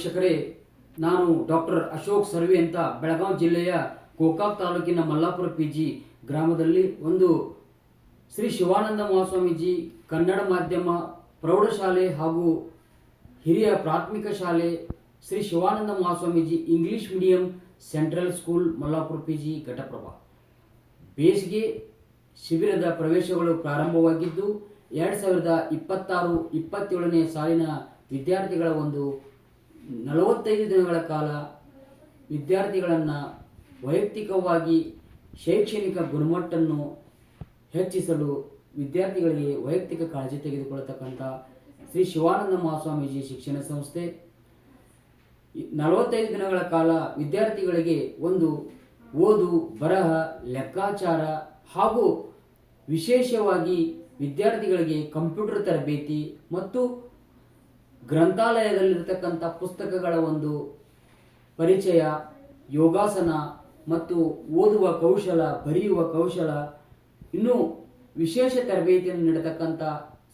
ವೀಕ್ಷಕರೇ, ನಾನು doctor Ashok survey ಅಂತ ಬೆಳಗಾವಿ ಜಿಲ್ಲೆಯ ಗೋಕಾಕ್ ತಾಲೂಕಿನ ಮಲ್ಲಾಪುರ PG ಗ್ರಾಮದಲ್ಲಿ ಒಂದು ಶ್ರೀ ಶಿವಾನಂದ ಮಹಾಸ್ವಾಮೀಜಿ ಕನ್ನಡ ಮಾಧ್ಯಮ ಪ್ರೌಢಶಾಲೆ ಹಾಗೂ ಹಿರಿಯ ಪ್ರಾಥಮಿಕ ಶಾಲೆ, Shri Shivananda Mahaswamiji English medium central school Mallapura PG Ghataprabha ಬೇಸಿಗೆ ಶಿಬಿರದ ಪ್ರವೇಶಗಳು ಪ್ರಾರಂಭವಾಗಿದ್ದು 2026-27ನೇ ಸಾಲಿನ ವಿದ್ಯಾರ್ಥಿಗಳ ಒಂದು 45 ದಿನಗಳ ಕಾಲ ವಿದ್ಯಾರ್ಥಿಗಳನ್ನು ವೈಯಕ್ತಿಕವಾಗಿ ಶೈಕ್ಷಣಿಕ ಗುಣಮಟ್ಟವನ್ನು ಹೆಚ್ಚಿಸಲು ವಿದ್ಯಾರ್ಥಿಗಳಿಗೆ ವೈಯಕ್ತಿಕ ಕಾಳಜಿ ತೆಗೆದುಕೊಳ್ಳತಕ್ಕಂಥ ಶ್ರೀ ಶಿವಾನಂದ ಮಹಾಸ್ವಾಮೀಜಿ ಶಿಕ್ಷಣ ಸಂಸ್ಥೆ 45 ದಿನಗಳ ಕಾಲ ವಿದ್ಯಾರ್ಥಿಗಳಿಗೆ ಒಂದು ಓದು, ಬರಹ, ಲೆಕ್ಕಾಚಾರ ಹಾಗೂ ವಿಶೇಷವಾಗಿ ವಿದ್ಯಾರ್ಥಿಗಳಿಗೆ ಕಂಪ್ಯೂಟರ್ ತರಬೇತಿ ಮತ್ತು ಗ್ರಂಥಾಲಯದಲ್ಲಿರತಕ್ಕಂಥ ಪುಸ್ತಕಗಳ ಒಂದು ಪರಿಚಯ, ಯೋಗಾಸನ ಮತ್ತು ಓದುವ ಕೌಶಲ, ಬರೆಯುವ ಕೌಶಲ, ಇನ್ನೂ ವಿಶೇಷ ತರಬೇತಿಯನ್ನು ನೀಡತಕ್ಕಂಥ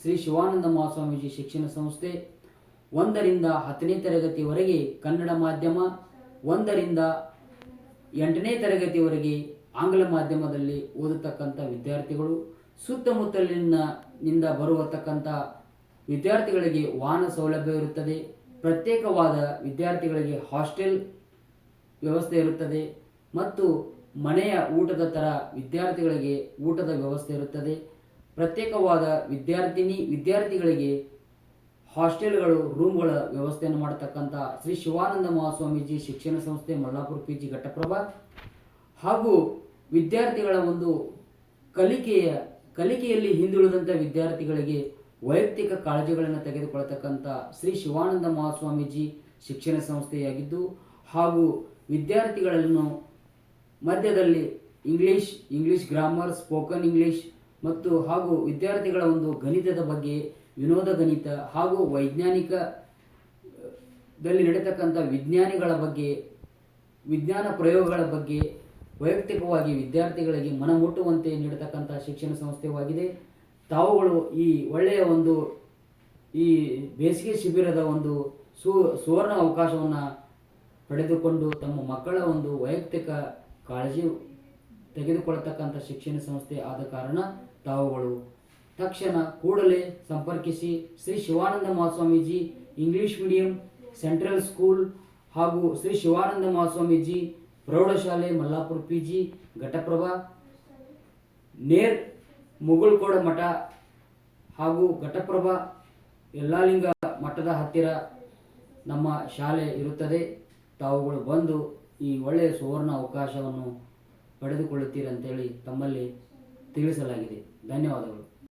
ಶ್ರೀ ಶಿವಾನಂದ ಮಹಾಸ್ವಾಮೀಜಿ ಶಿಕ್ಷಣ ಸಂಸ್ಥೆ 1ರಿಂದ 10ನೇ ತರಗತಿವರೆಗೆ ಕನ್ನಡ ಮಾಧ್ಯಮ, 1ರಿಂದ 8ನೇ ತರಗತಿವರೆಗೆ ಆಂಗ್ಲ ಮಾಧ್ಯಮದಲ್ಲಿ ಓದತಕ್ಕಂಥ ವಿದ್ಯಾರ್ಥಿಗಳು, ಸುತ್ತಮುತ್ತಲಿನಿಂದ ಬರುವತಕ್ಕಂಥ ವಿದ್ಯಾರ್ಥಿಗಳಿಗೆ ವಾಹನ ಸೌಲಭ್ಯ ಇರುತ್ತದೆ. ಪ್ರತ್ಯೇಕವಾದ ವಿದ್ಯಾರ್ಥಿಗಳಿಗೆ ಹಾಸ್ಟೆಲ್ ವ್ಯವಸ್ಥೆ ಇರುತ್ತದೆ ಮತ್ತು ಮನೆಯ ಊಟದ ಥರ ವಿದ್ಯಾರ್ಥಿಗಳಿಗೆ ಊಟದ ವ್ಯವಸ್ಥೆ ಇರುತ್ತದೆ. ಪ್ರತ್ಯೇಕವಾದ ವಿದ್ಯಾರ್ಥಿಗಳಿಗೆ ಹಾಸ್ಟೆಲ್ಗಳು, ರೂಮ್ಗಳ ವ್ಯವಸ್ಥೆಯನ್ನು ಮಾಡತಕ್ಕಂಥ ಶ್ರೀ ಶಿವಾನಂದ ಮಹಾಸ್ವಾಮೀಜಿ ಶಿಕ್ಷಣ ಸಂಸ್ಥೆ ಮಲ್ಲಾಪುರ PG ಘಟಪ್ರಭಾ ಹಾಗೂ ವಿದ್ಯಾರ್ಥಿಗಳ ಒಂದು ಕಲಿಕೆಯಲ್ಲಿ ಹಿಂದುಳಿದಂಥ ವಿದ್ಯಾರ್ಥಿಗಳಿಗೆ ವೈಯಕ್ತಿಕ ಕಾಳಜಿಗಳನ್ನು ತೆಗೆದುಕೊಳ್ಳತಕ್ಕಂಥ ಶ್ರೀ ಶಿವಾನಂದ ಮಹಾಸ್ವಾಮೀಜಿ ಶಿಕ್ಷಣ ಸಂಸ್ಥೆಯಾಗಿದ್ದು, ಹಾಗೂ ವಿದ್ಯಾರ್ಥಿಗಳನ್ನು ಮಧ್ಯದಲ್ಲಿ ಇಂಗ್ಲಿಷ್ ಗ್ರಾಮರ್, ಸ್ಪೋಕನ್ ಇಂಗ್ಲಿಷ್ ಮತ್ತು ಹಾಗೂ ವಿದ್ಯಾರ್ಥಿಗಳ ಒಂದು ಗಣಿತದ ಬಗ್ಗೆ, ವಿನೋದ ಗಣಿತ ಹಾಗೂ ವೈಜ್ಞಾನಿಕದಲ್ಲಿ ನಡೆತಕ್ಕಂಥ ವಿಜ್ಞಾನಿಗಳ ಬಗ್ಗೆ, ವಿಜ್ಞಾನ ಪ್ರಯೋಗಗಳ ಬಗ್ಗೆ ವೈಯಕ್ತಿಕವಾಗಿ ವಿದ್ಯಾರ್ಥಿಗಳಿಗೆ ಮನಮುಟ್ಟುವಂತೆ ನೀಡತಕ್ಕಂಥ ಶಿಕ್ಷಣ ಸಂಸ್ಥೆಯಾಗಿದೆ. ತಾವುಗಳು ಈ ಒಳ್ಳೆಯ ಒಂದು ಈ ಬೇಸಿಗೆ ಶಿಬಿರದ ಒಂದು ಸುವರ್ಣ ಅವಕಾಶವನ್ನು ಪಡೆದುಕೊಂಡು ತಮ್ಮ ಮಕ್ಕಳ ಒಂದು ವೈಯಕ್ತಿಕ ಕಾಳಜಿ ತೆಗೆದುಕೊಳ್ಳತಕ್ಕಂಥ ಶಿಕ್ಷಣ ಸಂಸ್ಥೆ ಆದ ಕಾರಣ ತಾವುಗಳು ತಕ್ಷಣ ಕೂಡಲೇ ಸಂಪರ್ಕಿಸಿ Shri Shivananda Mahaswamiji English medium central school ಹಾಗೂ ಶ್ರೀ ಶಿವಾನಂದ ಮಹಾಸ್ವಾಮೀಜಿ ಪ್ರೌಢಶಾಲೆ ಮಲ್ಲಾಪುರ PG ಘಟಪ್ರಭಾ ನೇರ್ ಮುಗುಳ್ಕೋಡ ಮಠ ಹಾಗೂ ಘಟಪ್ರಭಾ ಯಲ್ಲಾಲಿಂಗ ಮಠದ ಹತ್ತಿರ ನಮ್ಮ ಶಾಲೆ ಇರುತ್ತದೆ. ತಾವುಗಳು ಬಂದು ಈ ಒಳ್ಳೆಯ ಸುವರ್ಣ ಅವಕಾಶವನ್ನು ಪಡೆದುಕೊಳ್ಳುತ್ತೀರಂತೇಳಿ ತಮ್ಮಲ್ಲಿ ತಿಳಿಸಲಾಗಿದೆ. ಧನ್ಯವಾದಗಳು.